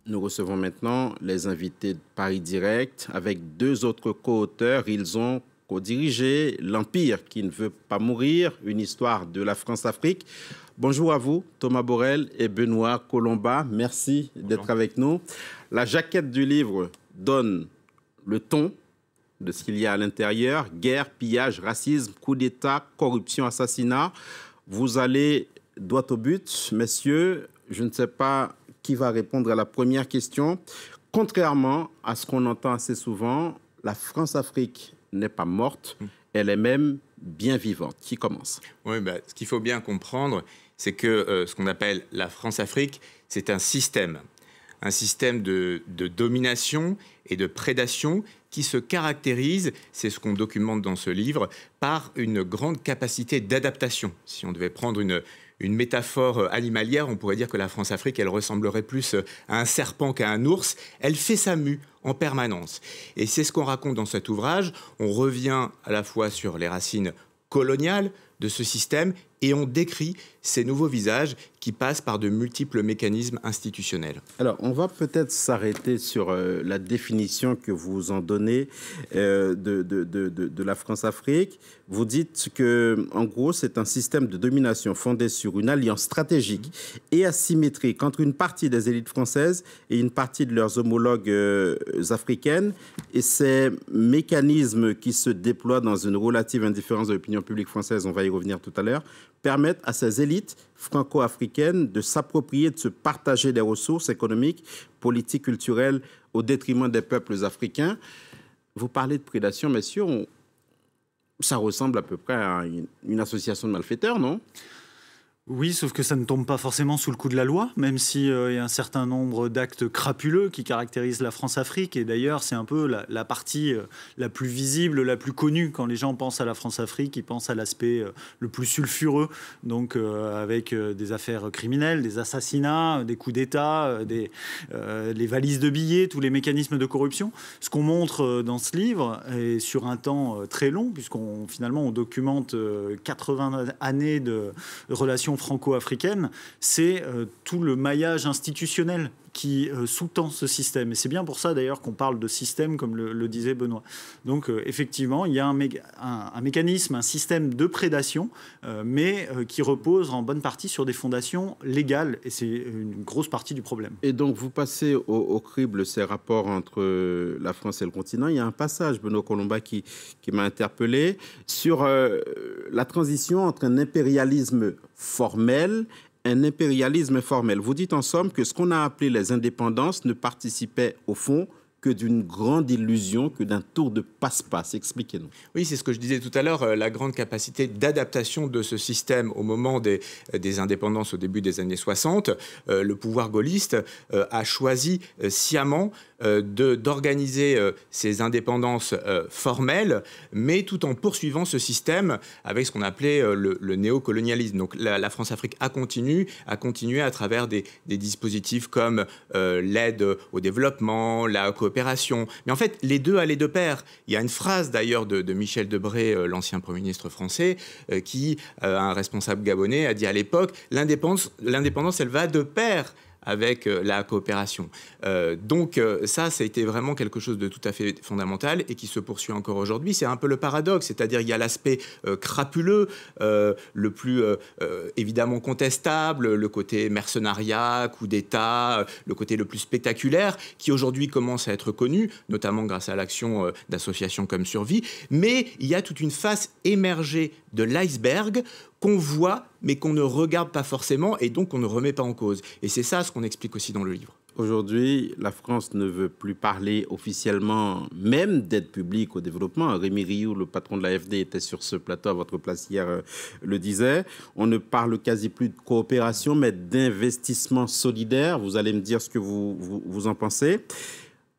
Nous recevons maintenant les invités de Paris Direct avec deux autres co-auteurs. Ils ont co-dirigé L'Empire qui ne veut pas mourir, une histoire de la France-Afrique. Bonjour à vous, Thomas Borel et Benoît Colomba. Merci d'être avec nous. La jaquette du livre donne le ton de ce qu'il y a à l'intérieur. Guerre, pillage, racisme, coup d'État, corruption, assassinat. Vous allez droit au but, messieurs. Je ne sais pas qui va répondre à la première question. Contrairement à ce qu'on entend assez souvent, la France-Afrique n'est pas morte, elle est même bien vivante. Qui commence? Oui, ce qu'il faut bien comprendre, c'est que ce qu'on appelle la France-Afrique, c'est un système de domination et de prédation qui se caractérise, c'est ce qu'on documente dans ce livre, par une grande capacité d'adaptation. Si on devait prendre une métaphore animalière, on pourrait dire que la France-Afrique, elle ressemblerait plus à un serpent qu'à un ours. Elle fait sa mue en permanence. Et c'est ce qu'on raconte dans cet ouvrage. On revient à la fois sur les racines coloniales de ce système et on décrit ces nouveaux visages qui passent par de multiples mécanismes institutionnels. Alors, on va peut-être s'arrêter sur la définition que vous en donnez de la France-Afrique. Vous dites que, en gros, c'est un système de domination fondé sur une alliance stratégique et asymétrique entre une partie des élites françaises et une partie de leurs homologues africaines. Et ces mécanismes qui se déploient dans une relative indifférence de l'opinion publique française, on va y revenir tout à l'heure, permettent à ces élites franco-africaines de s'approprier, de se partager des ressources économiques, politiques, culturelles au détriment des peuples africains. Vous parlez de prédation, messieurs, ça ressemble à peu près à une association de malfaiteurs, non ? Oui, sauf que ça ne tombe pas forcément sous le coup de la loi, même s'il y a un certain nombre d'actes crapuleux qui caractérisent la France-Afrique. Et d'ailleurs, c'est un peu la partie la plus visible, la plus connue. Quand les gens pensent à la France-Afrique, ils pensent à l'aspect le plus sulfureux, donc avec des affaires criminelles, des assassinats, des coups d'État, les valises de billets, tous les mécanismes de corruption. Ce qu'on montre dans ce livre, et sur un temps très long, puisqu'on finalement on documente 80 années de relations franco-africaine, c'est tout le maillage institutionnel qui sous-tend ce système. Et c'est bien pour ça, d'ailleurs, qu'on parle de système, comme le disait Benoît. Donc, effectivement, il y a un mécanisme, un système de prédation, mais qui repose en bonne partie sur des fondations légales. Et c'est une grosse partie du problème. Et donc, vous passez au crible ces rapports entre la France et le continent. Il y a un passage, Benoît Colomba, qui m'a interpellé sur la transition entre un impérialisme formel, un impérialisme informel. Vous dites en somme que ce qu'on a appelé les indépendances ne participait au fond que d'une grande illusion, que d'un tour de passe-passe. Expliquez-nous. Oui, c'est ce que je disais tout à l'heure, la grande capacité d'adaptation de ce système au moment des indépendances au début des années 60. Le pouvoir gaulliste a choisi sciemment d'organiser ces indépendances formelles, mais tout en poursuivant ce système avec ce qu'on appelait le néocolonialisme. Donc la France-Afrique a continué à travers des dispositifs comme l'aide au développement, la coopération. Mais en fait, les deux allaient de pair. Il y a une phrase d'ailleurs de Michel Debré, l'ancien Premier ministre français, qui, un responsable gabonais, a dit à l'époque, l'indépendance, elle va de pair avec la coopération. Donc ça a été vraiment quelque chose de tout à fait fondamental et qui se poursuit encore aujourd'hui. C'est un peu le paradoxe, c'est-à-dire il y a l'aspect crapuleux, le plus évidemment contestable, le côté mercenariat, coup d'État, le côté le plus spectaculaire, qui aujourd'hui commence à être connu, notamment grâce à l'action d'associations comme Survie. Mais il y a toute une face émergée de l'iceberg qu'on voit, mais qu'on ne regarde pas forcément et donc qu'on ne remet pas en cause. Et c'est ça ce qu'on explique aussi dans le livre. Aujourd'hui, la France ne veut plus parler officiellement même d'aide publique au développement. Rémi Rioux, le patron de l'AFD, était sur ce plateau à votre place hier, le disait. On ne parle quasi plus de coopération, mais d'investissement solidaire. Vous allez me dire ce que vous en pensez.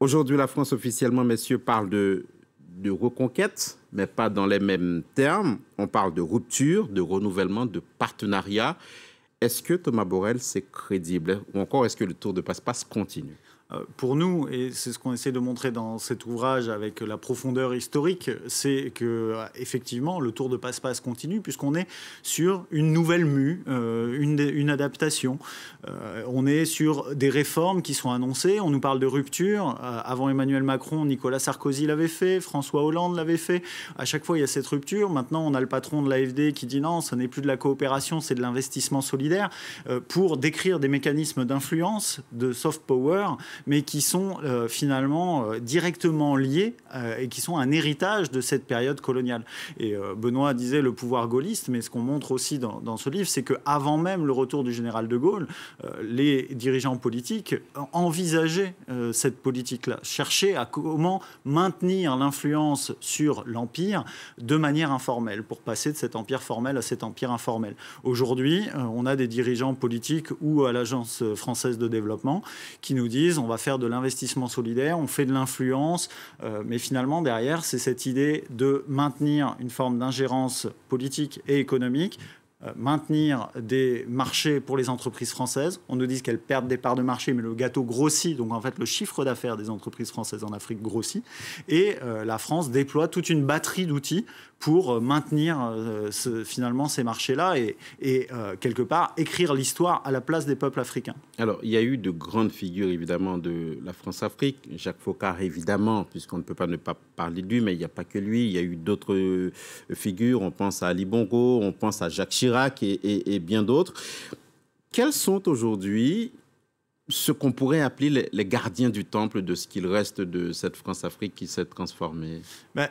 Aujourd'hui, la France officiellement, messieurs, parle de reconquête, mais pas dans les mêmes termes. On parle de rupture, de renouvellement, de partenariat. Est-ce que Thomas Borel, c'est crédible? Ou encore, est-ce que le tour de passe-passe continue? Pour nous, et c'est ce qu'on essaie de montrer dans cet ouvrage avec la profondeur historique, c'est que effectivement le tour de passe-passe continue puisqu'on est sur une nouvelle mue, une adaptation. On est sur des réformes qui sont annoncées. On nous parle de rupture. Avant Emmanuel Macron, Nicolas Sarkozy l'avait fait, François Hollande l'avait fait. À chaque fois, il y a cette rupture. Maintenant, on a le patron de l'AfD qui dit non, ce n'est plus de la coopération, c'est de l'investissement solidaire, pour décrire des mécanismes d'influence, de soft power, mais qui sont finalement directement liés et qui sont un héritage de cette période coloniale. Et Benoît disait le pouvoir gaulliste, mais ce qu'on montre aussi dans ce livre, c'est qu'avant même le retour du général de Gaulle, les dirigeants politiques envisageaient cette politique-là, cherchaient à comment maintenir l'influence sur l'empire de manière informelle, pour passer de cet empire formel à cet empire informel. Aujourd'hui, on a des dirigeants politiques ou à l'Agence française de développement qui nous disent on va faire de l'investissement solidaire, on fait de l'influence, mais finalement derrière c'est cette idée de maintenir une forme d'ingérence politique et économique, maintenir des marchés pour les entreprises françaises. On nous dit qu'elles perdent des parts de marché, mais le gâteau grossit, donc en fait le chiffre d'affaires des entreprises françaises en Afrique grossit, et la France déploie toute une batterie d'outils pour maintenir finalement ces marchés-là et quelque part écrire l'histoire à la place des peuples africains. Alors, il y a eu de grandes figures, évidemment, de la France-Afrique. Jacques Foccart, évidemment, puisqu'on ne peut pas ne pas parler de lui, mais il n'y a pas que lui. Il y a eu d'autres figures. On pense à Ali Bongo, on pense à Jacques Chirac et bien d'autres. Quels sont aujourd'hui ce qu'on pourrait appeler les gardiens du temple de ce qu'il reste de cette France-Afrique qui s'est transformée?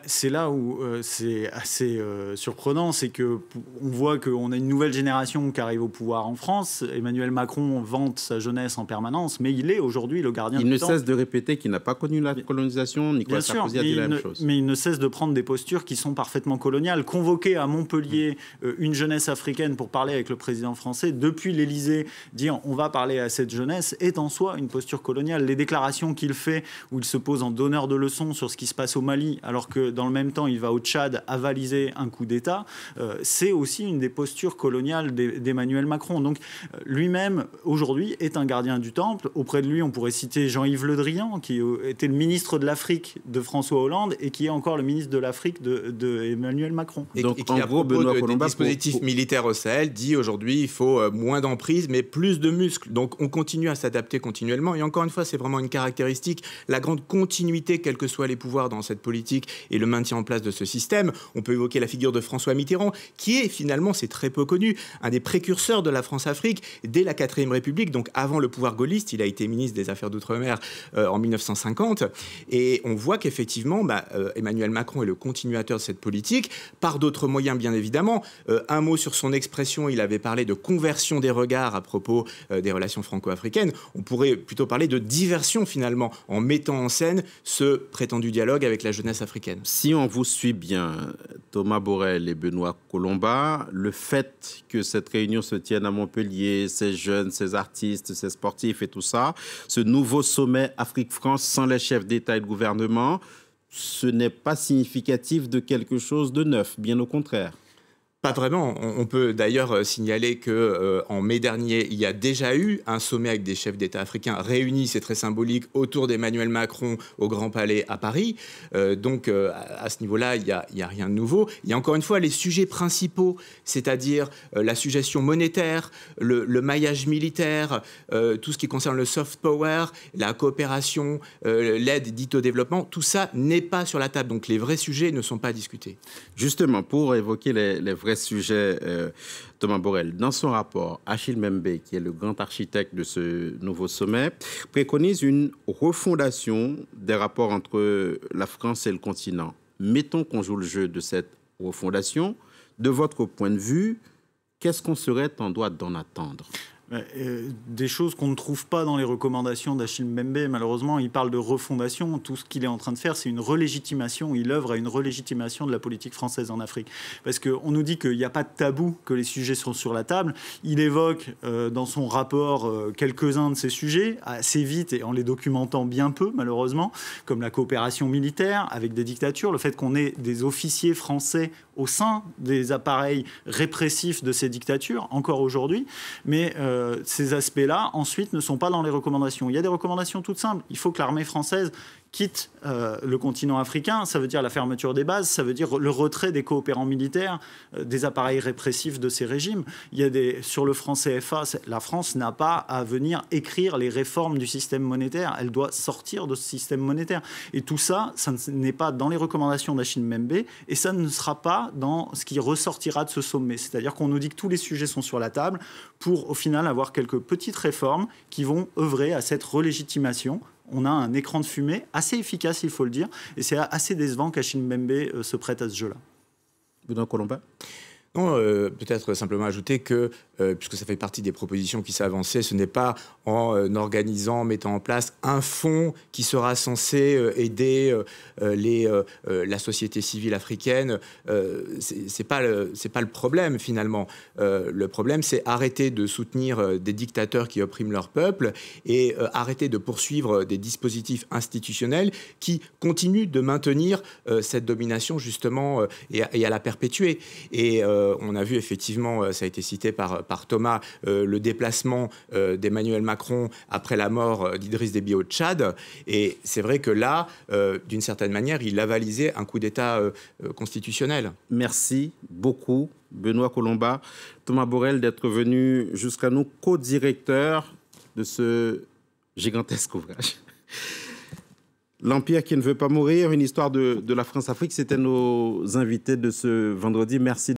C'est là où c'est assez surprenant, c'est qu'on voit qu'on a une nouvelle génération qui arrive au pouvoir en France. Emmanuel Macron vante sa jeunesse en permanence, mais il est aujourd'hui le gardien du temple. Il ne cesse de répéter qu'il n'a pas connu la colonisation. Nicolas Sarkozy a dit la même chose. Mais il ne cesse de prendre des postures qui sont parfaitement coloniales. Convoquer à Montpellier une jeunesse africaine pour parler avec le président français, depuis l'Élysée, dire on va parler à cette jeunesse, est en soi une posture coloniale. Les déclarations qu'il fait, où il se pose en donneur de leçons sur ce qui se passe au Mali, alors que dans le même temps, il va au Tchad avaliser un coup d'État, c'est aussi une des postures coloniales d'Emmanuel Macron. Donc lui-même, aujourd'hui, est un gardien du temple. Auprès de lui, on pourrait citer Jean-Yves Le Drian, qui était le ministre de l'Afrique de François Hollande et qui est encore le ministre de l'Afrique de Emmanuel Macron. Et qui, en gros, des dispositifs militaires au Sahel, dit aujourd'hui il faut moins d'emprise, mais plus de muscles. Donc on continue à s'adapter continuellement. Et encore une fois, c'est vraiment une caractéristique, la grande continuité, quels que soient les pouvoirs dans cette politique et le maintien en place de ce système. On peut évoquer la figure de François Mitterrand, qui est finalement, c'est très peu connu, un des précurseurs de la France-Afrique dès la 4e République, donc avant le pouvoir gaulliste. Il a été ministre des Affaires d'Outre-mer en 1950. Et on voit qu'effectivement, Emmanuel Macron est le continuateur de cette politique, par d'autres moyens, bien évidemment. Un mot sur son expression, il avait parlé de conversion des regards à propos des relations franco-africaines. On pourrait plutôt parler de diversion, finalement, en mettant en scène ce prétendu dialogue avec la jeunesse africaine. Si on vous suit bien, Thomas Borrell et Benoît Colomba, le fait que cette réunion se tienne à Montpellier, ces jeunes, ces artistes, ces sportifs et tout ça, ce nouveau sommet Afrique-France sans les chefs d'État et de gouvernement, ce n'est pas significatif de quelque chose de neuf, bien au contraire. Pas vraiment. On peut d'ailleurs signaler qu'en mai dernier, il y a déjà eu un sommet avec des chefs d'État africains réunis, c'est très symbolique, autour d'Emmanuel Macron au Grand Palais à Paris. Donc à ce niveau-là, il n'y a rien de nouveau. Il y a encore une fois les sujets principaux, c'est-à-dire la suggestion monétaire, le maillage militaire, tout ce qui concerne le soft power, la coopération, l'aide dite au développement, tout ça n'est pas sur la table. Donc les vrais sujets ne sont pas discutés. Justement, pour évoquer les vrais sujet, Thomas Borrell, dans son rapport, Achille Mbembe, qui est le grand architecte de ce nouveau sommet, préconise une refondation des rapports entre la France et le continent. Mettons qu'on joue le jeu de cette refondation. De votre point de vue, qu'est-ce qu'on serait en droit d'en attendre ? Des choses qu'on ne trouve pas dans les recommandations d'Achille Mbembe. Malheureusement, il parle de refondation. Tout ce qu'il est en train de faire, c'est une relégitimation. Il œuvre à une relégitimation de la politique française en Afrique. Parce qu'on nous dit qu'il n'y a pas de tabou, que les sujets sont sur la table. Il évoque dans son rapport quelques-uns de ces sujets, assez vite et en les documentant bien peu, malheureusement, comme la coopération militaire avec des dictatures, le fait qu'on ait des officiers français au sein des appareils répressifs de ces dictatures, encore aujourd'hui. Mais ces aspects-là, ensuite, ne sont pas dans les recommandations. Il y a des recommandations toutes simples. Il faut que l'armée française quitte le continent africain. Ça veut dire la fermeture des bases, ça veut dire le retrait des coopérants militaires, des appareils répressifs de ces régimes. Sur le franc CFA, la France n'a pas à venir écrire les réformes du système monétaire. Elle doit sortir de ce système monétaire. Et tout ça, ça n'est pas dans les recommandations d'Achille Mbembe et ça ne sera pas dans ce qui ressortira de ce sommet. C'est-à-dire qu'on nous dit que tous les sujets sont sur la table pour, au final, avoir quelques petites réformes qui vont œuvrer à cette relégitimation. On a un écran de fumée assez efficace, il faut le dire, et c'est assez décevant qu'Achille Mbembe se prête à ce jeu-là. Benoît Colomba. Non, peut-être simplement ajouter que, puisque ça fait partie des propositions qui s'est avancées, ce n'est pas en organisant, mettant en place un fonds qui sera censé aider la société civile africaine. C'est pas le problème finalement. Le problème, c'est arrêter de soutenir des dictateurs qui oppriment leur peuple et arrêter de poursuivre des dispositifs institutionnels qui continuent de maintenir cette domination justement et à la perpétuer. Et on a vu effectivement, ça a été cité par Thomas, le déplacement d'Emmanuel Macron après la mort d'Idriss Déby au Tchad. Et c'est vrai que là, d'une certaine manière, il avalisait un coup d'État constitutionnel. Merci beaucoup, Benoît Colomba, Thomas Borrell, d'être venu jusqu'à nous, co-directeur de ce gigantesque ouvrage. L'Empire qui ne veut pas mourir, une histoire de la France-Afrique, c'était nos invités de ce vendredi. Merci.